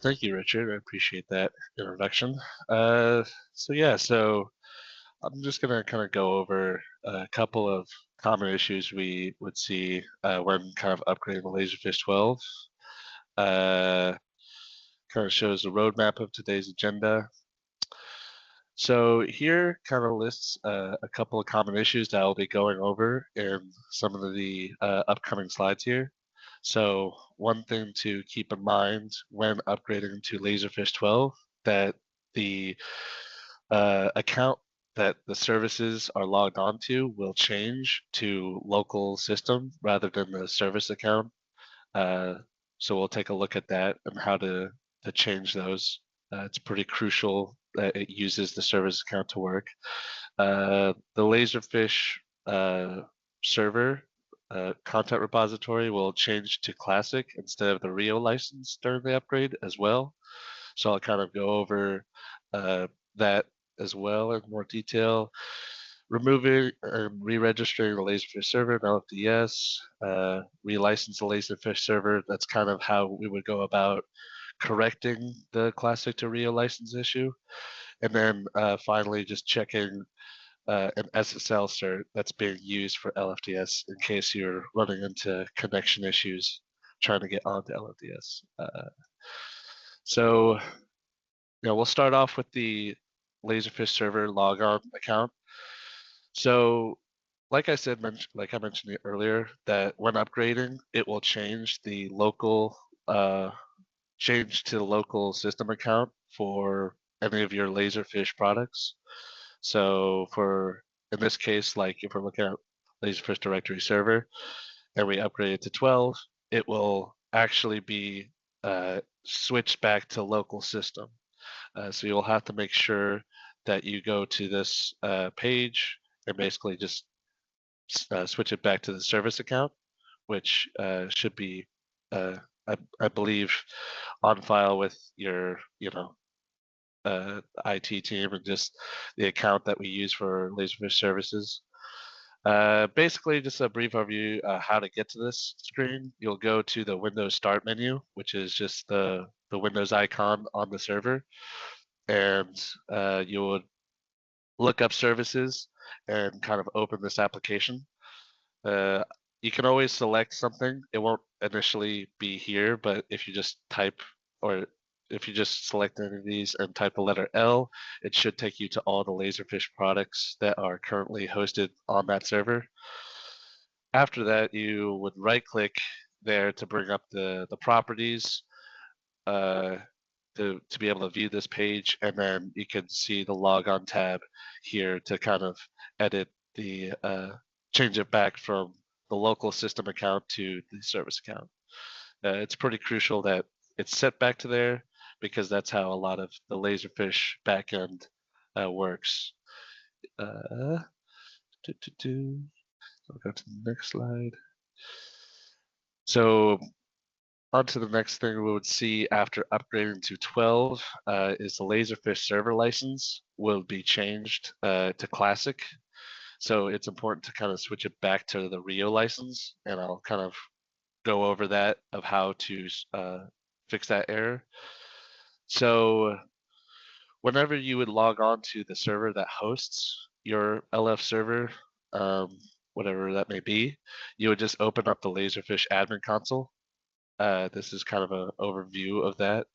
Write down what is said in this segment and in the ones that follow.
Thank you, Richard. I appreciate that introduction. Uh, so I'm just gonna kind of go over a couple of common issues we would see when kind of upgrading the Laserfiche 12. Uh, Kind of shows the roadmap of today's agenda. So here kind of lists a couple of common issues that I'll be going over in some of the upcoming slides here. So one thing to keep in mind when upgrading to Laserfiche 12, that the account that the services are logged onto will change to local system rather than the service account. Uh, so we'll take a look at that and how to change those. It's pretty crucial that it uses the service account to work. The Laserfiche server content repository will change to Classic instead of the Rio license during the upgrade as well. So I'll kind of go over that as well in more detail. Removing or re-registering the Laserfiche server in LFDS, relicense the Laserfiche server. That's kind of how we would go about correcting the Classic to Rio license issue. And then finally, just checking an SSL cert that's being used for LFDS in case you're running into connection issues trying to get onto LFDS. So, we'll start off with the Laserfiche server logon account. So, like I mentioned it earlier, that when upgrading, it will change the local, change to the local system account for any of your Laserfiche products. So in this case, like if we're looking at Laserfiche directory server and we upgrade it to 12, it will actually be switched back to local system. So you'll have to make sure that you go to this page and basically just switch it back to the service account, which should be, I believe, on file with your, IT team and just the account that we use for Laserfiche services. Basically, just a brief overview how to get to this screen. You'll go to the Windows Start menu, which is just the Windows icon on the server, and you would look up services and kind of open this application. Uh, you can always select something. It won't initially be here, but if you just type or if you just select any of these and type the letter L, it should take you to all the Laserfiche products that are currently hosted on that server. After that, you would right click there to bring up the properties uh, to be able to view this page, and then you can see the logon tab here to kind of edit the change it back from the local system account to the service account. It's pretty crucial that it's set back to there because that's how a lot of the Laserfiche backend works. Uh, I'll go to the next slide. So on to the next thing we would see after upgrading to 12 is the Laserfiche server license will be changed to Classic. So it's important to kind of switch it back to the Rio license, and I'll kind of go over that of how to fix that error. So whenever you would log on to the server that hosts your LF server, whatever that may be, you would just open up the Laserfiche admin console. This is kind of an overview of that.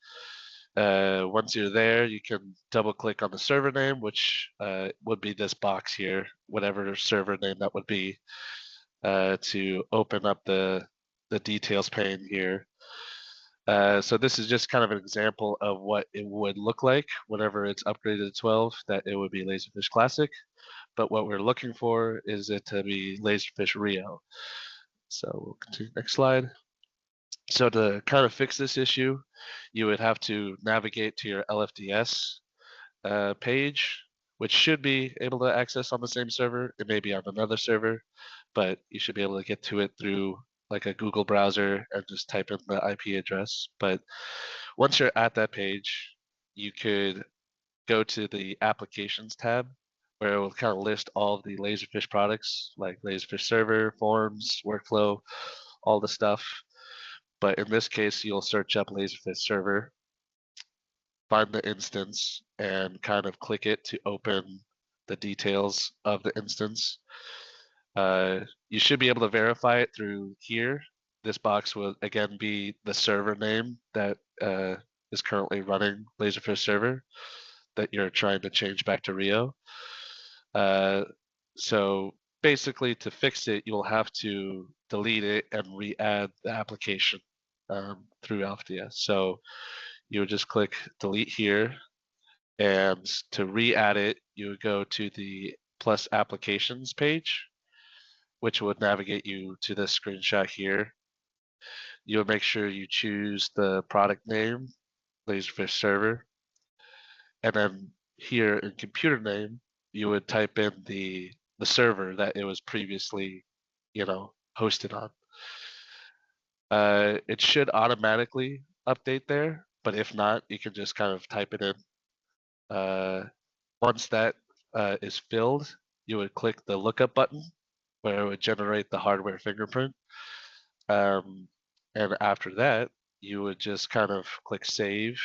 Once you're there, you can double click on the server name, which would be this box here, whatever server name that would be, to open up the details pane here. So this is just kind of an example of what it would look like whenever it's upgraded to 12, that it would be Laserfiche Classic. But what we're looking for is it to be Laserfiche Rio. So we'll continue next slide. So to kind of fix this issue, you would have to navigate to your LFDS page, which should be able to access on the same server. It may be on another server, but you should be able to get to it through like a Google browser and just type in the IP address. But once you're at that page, you could go to the applications tab where it will kind of list all of the Laserfiche products like Laserfiche server, forms, workflow, all the stuff. But in this case, you'll search up Laserfiche server, find the instance, and kind of click it to open the details of the instance. You should be able to verify it through here. This box will again be the server name that is currently running Laserfiche server that you're trying to change back to Rio. So basically, to fix it, you'll have to delete it and re-add the application through LFDS. So you would just click delete here, and to re-add it, you would go to the plus applications page, which would navigate you to this screenshot here. You'll make sure you choose the product name, Laserfiche server, and then here in computer name, you would type in the server that it was previously, hosted on. It should automatically update there, but if not, you can just kind of type it in. Once that is filled, you would click the lookup button where it would generate the hardware fingerprint. And after that, you would just kind of click save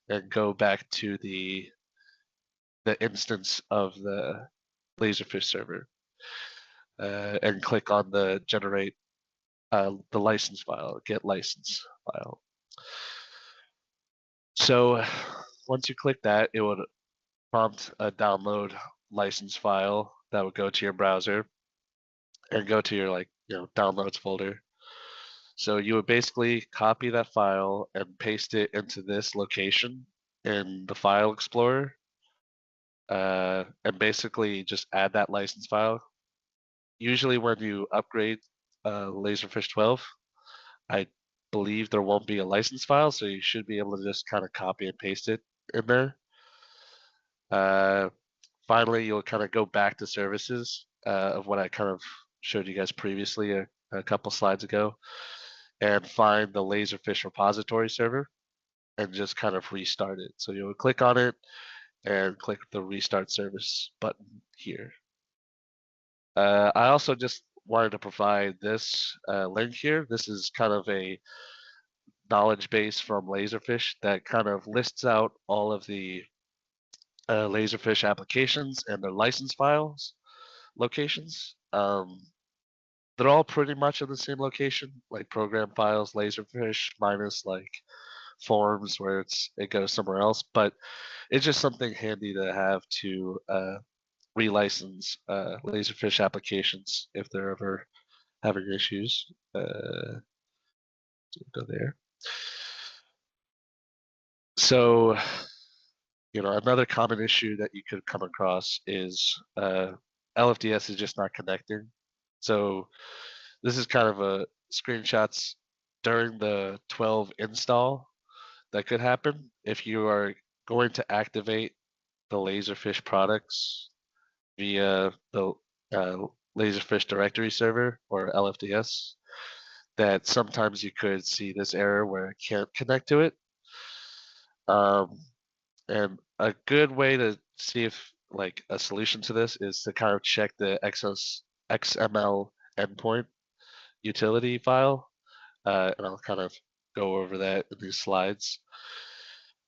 and go back to the instance of the Laserfiche server and click on the generate the license file, get license file. So once you click that, it would prompt a download license file that would go to your browser and go to your downloads folder. So you would basically copy that file and paste it into this location in the file explorer, and basically just add that license file. Usually when you upgrade Laserfiche 12, I believe there won't be a license file, so you should be able to just kind of copy and paste it in there. Finally, you'll kind of go back to services of what I kind of showed you guys previously a couple slides ago, and find the Laserfiche repository server and just kind of restart it. So you'll click on it and click the restart service button here. I also just wanted to provide this link here. This is kind of a knowledge base from Laserfiche that kind of lists out all of the Laserfiche applications and their license files locations. They're all pretty much in the same location, like program files, Laserfiche minus like forms where it goes somewhere else. But it's just something handy to have to relicense Laserfiche applications if they're ever having issues. Go there. So, another common issue that you could come across is LFDS is just not connecting. So this is kind of a screenshots during the 12 install that could happen if you are going to activate the Laserfiche products via the Laserfiche directory server or LFDS, that sometimes you could see this error where it can't connect to it. And a good way to see if like a solution to this is to kind of check the XML endpoint utility file, and I'll kind of go over that in these slides.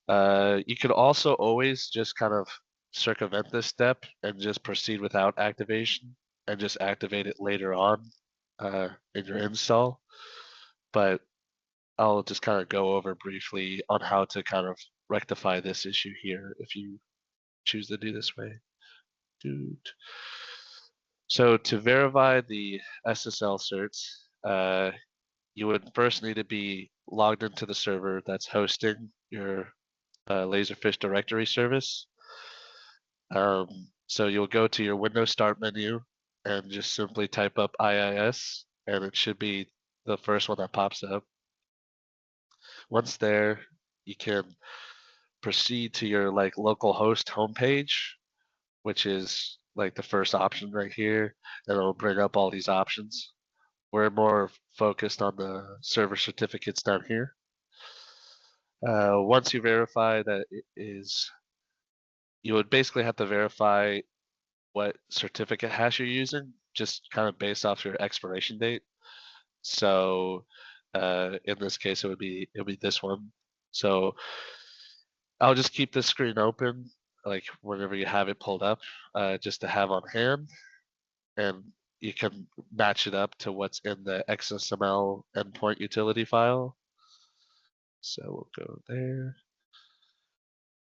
You could also always just kind of circumvent this step and just proceed without activation and just activate it later on in your install. But I'll just kind of go over briefly on how to kind of rectify this issue here if you choose to do this way. So to verify the SSL certs, you would first need to be logged into the server that's hosting your Laserfiche directory service. So you'll go to your Windows Start menu and just simply type up IIS, and it should be the first one that pops up. Once there, you can proceed to your like local host homepage, which is like the first option right here, and it'll bring up all these options. We're more focused on the server certificates down here. Once you verify that it is, you would basically have to verify what certificate hash you're using, just kind of based off your expiration date. So In this case, it would be this one. So I'll just keep this screen open, like whenever you have it pulled up, just to have on hand, and you can match it up to what's in the XSML endpoint utility file. So we'll go there.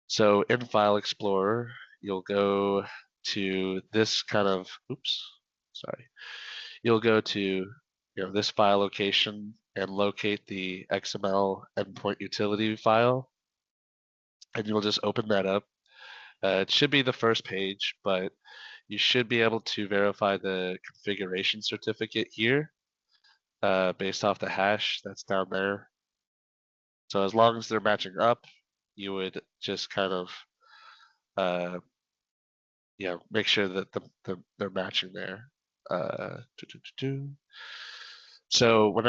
So in File Explorer, you'll go to this kind of, oops, sorry. You'll go to this file location and locate the XML endpoint utility file, and you'll just open that up. It should be the first page, but you should be able to verify the configuration certificate here based off the hash that's down there. So as long as they're matching up, you would just kind of make sure that they're matching there. So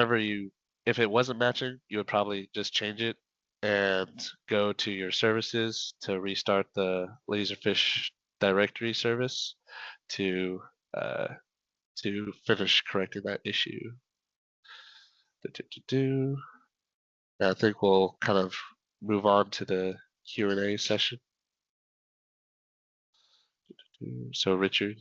if it wasn't matching, you would probably just change it and go to your services to restart the Laserfiche directory service to uh, finish correcting that issue. I think we'll kind of move on to the Q&A session. So Richard.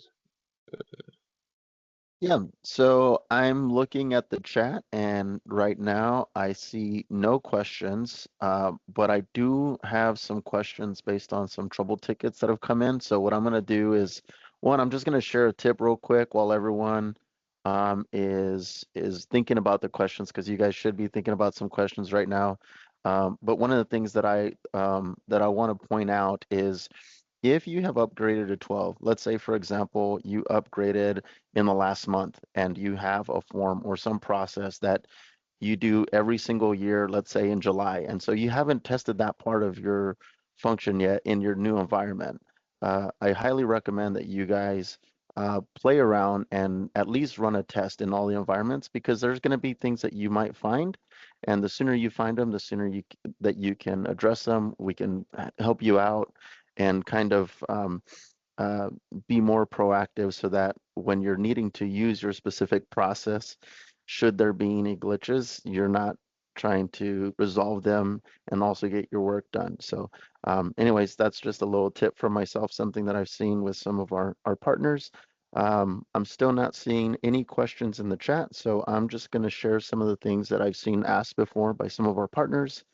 Yeah, so I'm looking at the chat, and right now I see no questions, but I do have some questions based on some trouble tickets that have come in. So what I'm going to do is, one, I'm just going to share a tip real quick while everyone is thinking about the questions, because you guys should be thinking about some questions right now. But one of the things that I want to point out is, if you have upgraded to 12, let's say, for example, you upgraded in the last month and you have a form or some process that you do every single year, let's say in July, and so you haven't tested that part of your function yet in your new environment, I highly recommend that you guys play around and at least run a test in all the environments, because there's going to be things that you might find, and the sooner you find them, the sooner that you can address them. We can help you out and kind of uh, be more proactive, so that when you're needing to use your specific process, should there be any glitches, you're not trying to resolve them and also get your work done. So anyways, that's just a little tip from myself, something that I've seen with some of our partners. I'm still not seeing any questions in the chat, so I'm just going to share some of the things that I've seen asked before by some of our partners.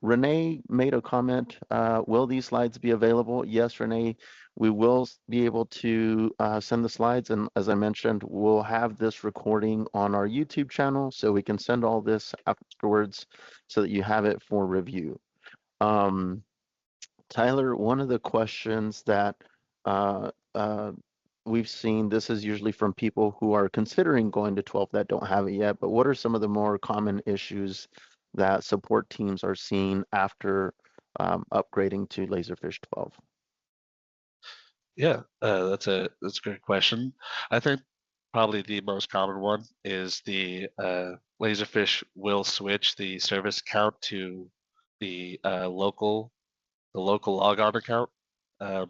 Renee made a comment, will these slides be available? Yes, Renee, we will be able to send the slides, and as I mentioned, we'll have this recording on our YouTube channel, so we can send all this afterwards so that you have it for review. Tyler, one of the questions that uh, uh, we've seen, this is usually from people who are considering going to 12 that don't have it yet, but what are some of the more common issues that support teams are seeing after upgrading to Laserfiche 12? Yeah, that's a great question. I think probably the most common one is the Laserfiche will switch the service account to the local logon account. Um,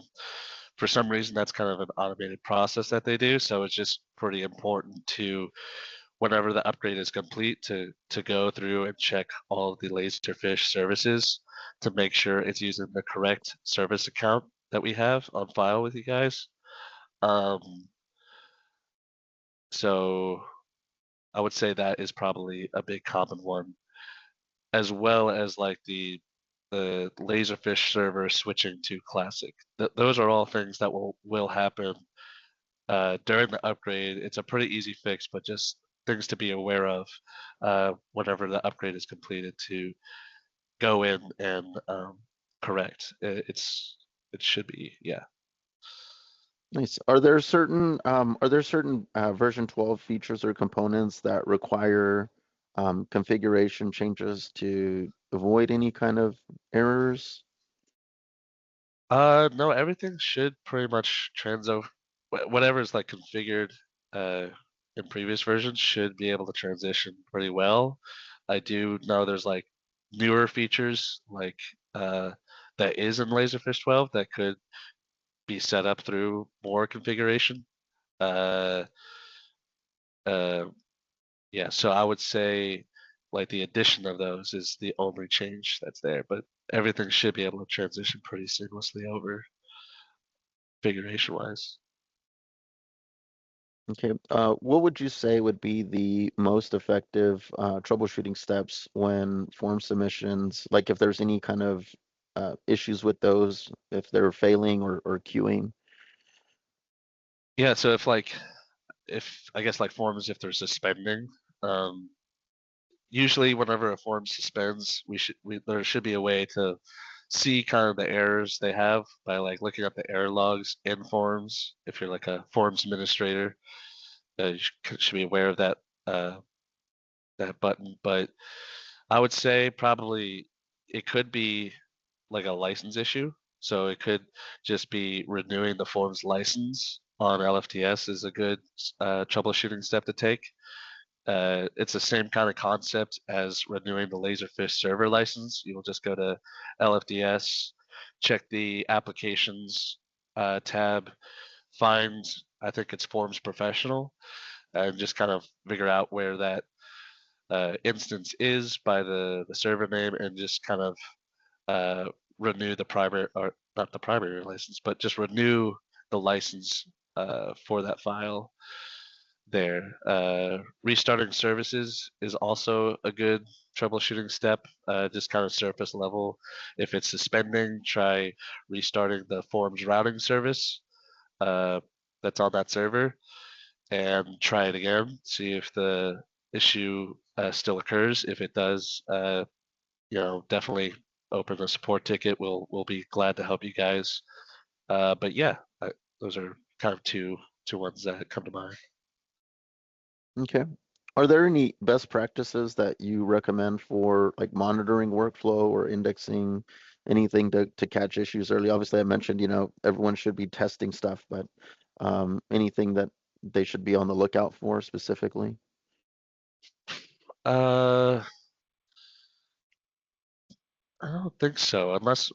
for some reason, that's kind of an automated process that they do. So it's just pretty important to, whenever the upgrade is complete, to go through and check all of the Laserfiche services to make sure it's using the correct service account that we have on file with you guys. So I would say that is probably a big common one, as well as like the Laserfiche server switching to Classic. Those are all things that will happen during the upgrade. It's a pretty easy fix, but just things to be aware of whenever the upgrade is completed, to go in and correct. It should be, yeah. Nice. Are there certain version 12 features or components that require configuration changes to avoid any kind of errors? No, everything should pretty much whatever is like configured uh, in previous versions should be able to transition pretty well. I do know there's like newer features like that is in Laserfiche 12 that could be set up through more configuration. Uh, uh, yeah, so I would say like the addition of those is the only change that's there, but everything should be able to transition pretty seamlessly over configuration wise. Okay. What would you say would be the most effective troubleshooting steps when form submissions, like if there's any kind of issues with those, if they're failing or queuing? Yeah, so if I guess like forms if they're suspending, um, usually whenever a form suspends, there should be a way to see kind of the errors they have by like looking up the error logs in forms. If you're like a forms administrator, you should be aware of uh, that button. But I would say probably it could be like a license issue. So it could just be renewing the form's license on LFTS is a good troubleshooting step to take. It's the same kind of concept as renewing the Laserfiche server license. You'll just go to LFDS, check the applications tab, find, I think it's Forms Professional, and just kind of figure out where that instance is by the server name and just kind of uh, renew the primary, or not the primary license, but just renew the license for that file there. Restarting services is also a good troubleshooting step, just kind of surface level. If it's suspending, try restarting the forms routing service uh, that's on that server and try it again. See if the issue still occurs. If it does, definitely open a support ticket. We'll be glad to help you guys. But yeah, those are kind of two ones that come to mind. Okay. Are there any best practices that you recommend for like monitoring workflow or indexing, anything to catch issues early? Obviously, I mentioned, everyone should be testing stuff, but anything that they should be on the lookout for specifically? Uh, I don't think so, unless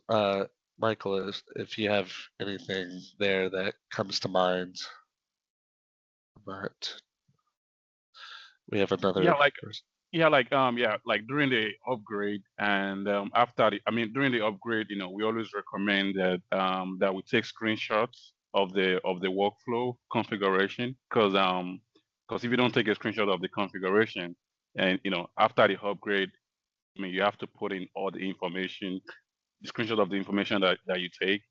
Michael, if you have anything there that comes to mind. But we have Yeah, another like person. like during the upgrade and after during the upgrade, we always recommend that we take screenshots of the workflow configuration because if you don't take a screenshot of the configuration and after the upgrade, you have to put in all the information, the screenshot of the information that you take.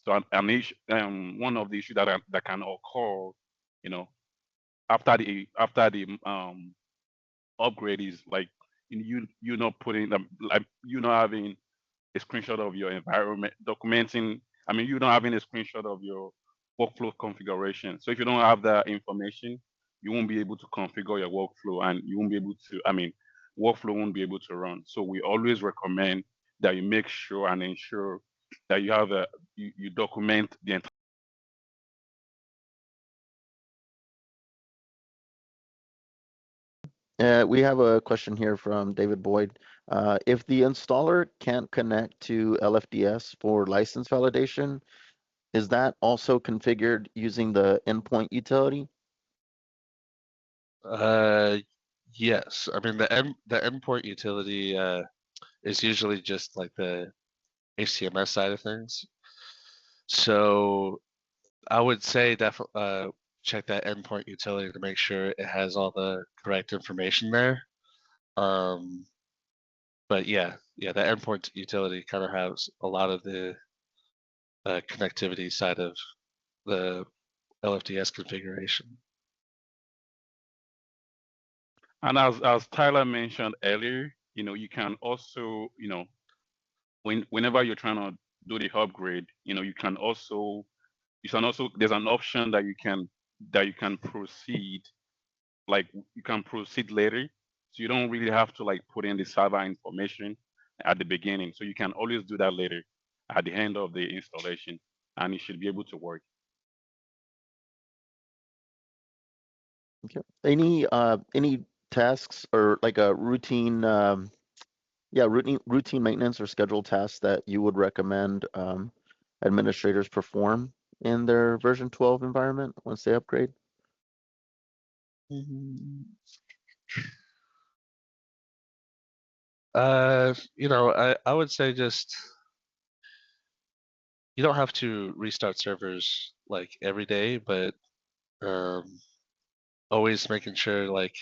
So one of the issues that can occur, you know, after the upgrade is like you not putting them, like you not having a screenshot of your environment documenting. You not having a screenshot of your workflow configuration. So if you don't have that information, you won't be able to configure your workflow, and you won't be able to. Workflow won't be able to run. So we always recommend that you make sure and ensure that you document the entire. We have a question here from David Boyd. If the installer can't connect to LFDS for license validation, is that also configured using the endpoint utility? Uh, yes. I mean the endpoint utility is usually just like the HTMS side of things. So I would say definitely check that endpoint utility to make sure it has all the correct information there. Um, but yeah, the endpoint utility kind of has a lot of the connectivity side of the LFDS configuration. And as Tyler mentioned earlier, you can also, whenever you're trying to do the upgrade, you can also there's an option that you can proceed, like you can proceed later. So you don't really have to like put in the server information at the beginning. So you can always do that later at the end of the installation, and it should be able to work. Okay. Any tasks or like a routine routine maintenance or scheduled tasks that you would recommend administrators perform in their version 12 environment once they upgrade? Mhm. I would say just you don't have to restart servers like every day, but um, always making sure like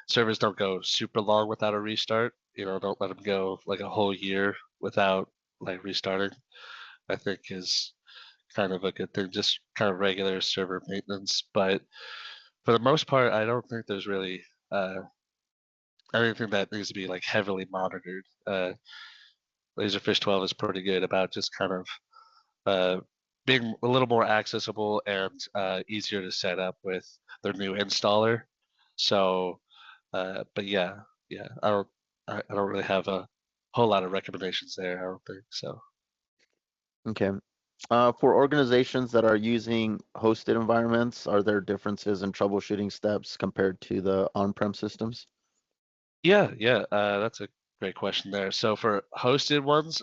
servers don't go super long without a restart. Don't let them go like a whole year without like restarting. I think is kind of a good thing, just kind of regular server maintenance. But for the most part, I don't think there's really anything that needs to be like heavily monitored. Laserfiche 12 is pretty good about just kind of uh, being a little more accessible and easier to set up with their new installer. So, but yeah, I don't really have a whole lot of recommendations there. I don't think so. Okay. For organizations that are using hosted environments, are there differences in troubleshooting steps compared to the on-prem systems? Yeah, that's a great question there. So for hosted ones,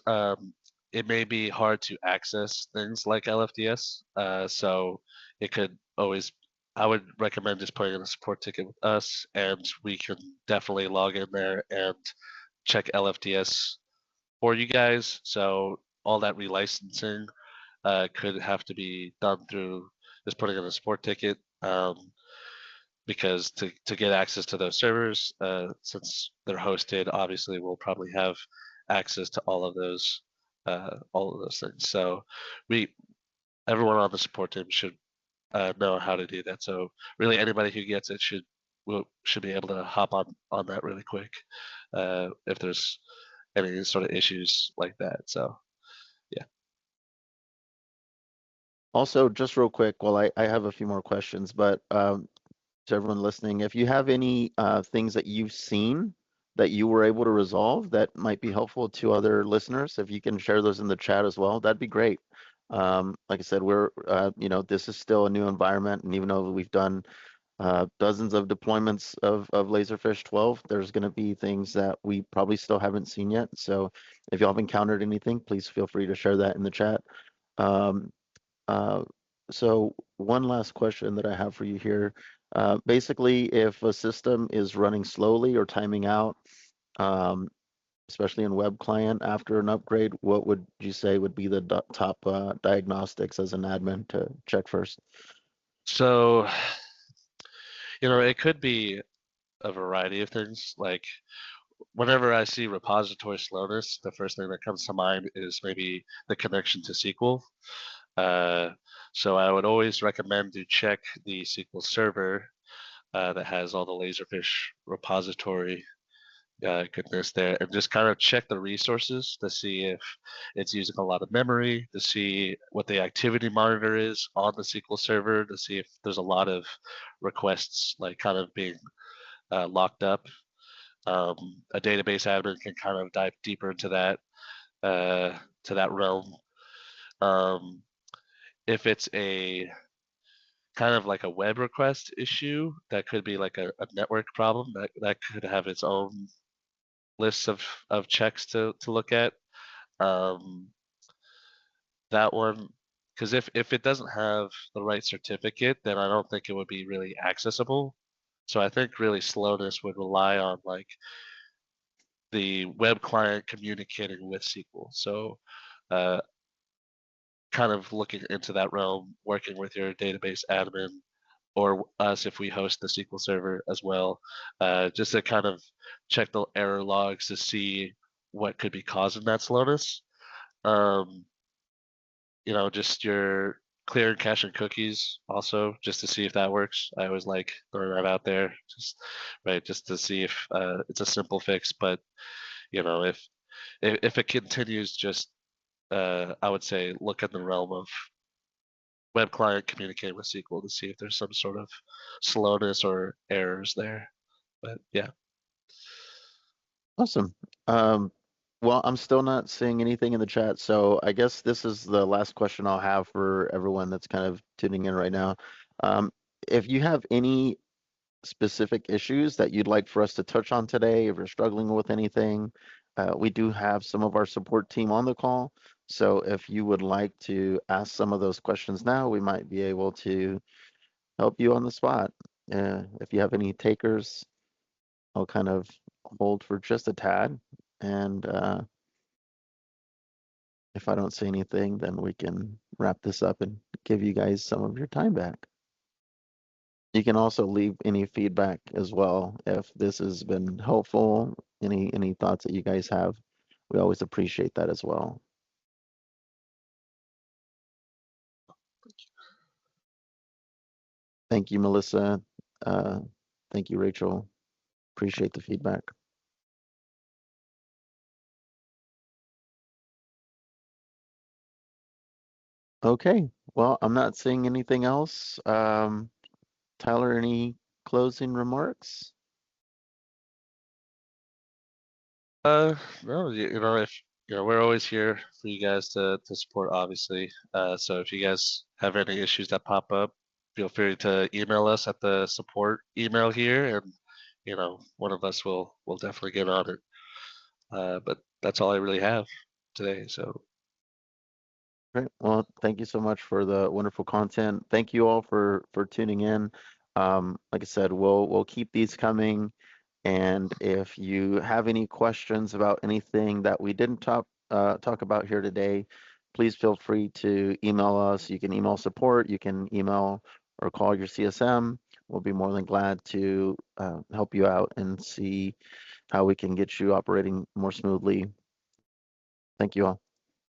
it may be hard to access things like LFDS. So it could always, I would recommend just putting in a support ticket with us, and we can definitely log in there and check LFDS for you guys. So all that relicensing could have to be done through just putting in a support ticket. Because to get access to those servers, since they're hosted, obviously we'll probably have access to all of those things. So we everyone on the support team should know how to do that. So really, anybody who gets it should be able to hop on that really quick if there's any sort of issues like that. So yeah. Also, just real quick, well, I have a few more questions, but to everyone listening, if you have any things that you've seen that you were able to resolve that might be helpful to other listeners, if you can share those in the chat as well, that'd be great. Like I said, this is still a new environment, and even though we've done dozens of deployments of Laserfiche 12, there's going to be things that we probably still haven't seen yet. So if y'all have encountered anything, please feel free to share that in the chat. Um, uh, so one last question that I have for you here. Basically, if a system is running slowly or timing out, especially in web client after an upgrade, what would you say would be the top diagnostics as an admin to check first? So it could be a variety of things. Like whenever I see repository slowness, the first thing that comes to mind is maybe the connection to SQL. Uh, so I would always recommend to check the SQL server that has all the Laserfiche repository goodness there, and just kind of check the resources to see if it's using a lot of memory, to see what the activity monitor is on the SQL server, to see if there's a lot of requests like kind of being locked up. A database admin can kind of dive deeper into that realm. Um, if it's a kind of like a web request issue, that could be like a network problem that could have its own lists of checks to look at. Um, that one, because if it doesn't have the right certificate, then I don't think it would be really accessible. So I think really slowness would rely on like the web client communicating with SQL. So uh, kind of looking into that realm, working with your database admin or us if we host the SQL server as well, just to kind of check the error logs to see what could be causing that slowness. Um, just your clear and caching cookies also, just to see if that works. I always like throwing that out there, just to see if it's a simple fix. But if it continues, just I would say look at the realm of web client communicating with SQL to see if there's some sort of slowness or errors there. But yeah. Awesome. Well, I'm still not seeing anything in the chat, so I guess this is the last question I'll have for everyone that's kind of tuning in right now. If you have any specific issues that you'd like for us to touch on today, if you're struggling with anything, we do have some of our support team on the call. So if you would like to ask some of those questions now, we might be able to help you on the spot. If you have any takers, I'll kind of hold for just a tad. And if I don't say anything, then we can wrap this up and give you guys some of your time back. You can also leave any feedback as well if this has been helpful. Any thoughts that you guys have, we always appreciate that as well. Thank you, Melissa. Thank you, Rachel. Appreciate the feedback. Okay, well, I'm not seeing anything else. Tyler, any closing remarks? No, if we're always here for you guys to support, obviously. So if you guys have any issues that pop up, feel free to email us at the support email here, and one of us will definitely get on it. But that's all I really have today. So Great. Well, thank you so much for the wonderful content. Thank you all for tuning in. Like I said, we'll keep these coming. And if you have any questions about anything that we didn't talk about here today, please feel free to email us. You can email support, you can email or call your CSM. We'll be more than glad to help you out and see how we can get you operating more smoothly. Thank you all.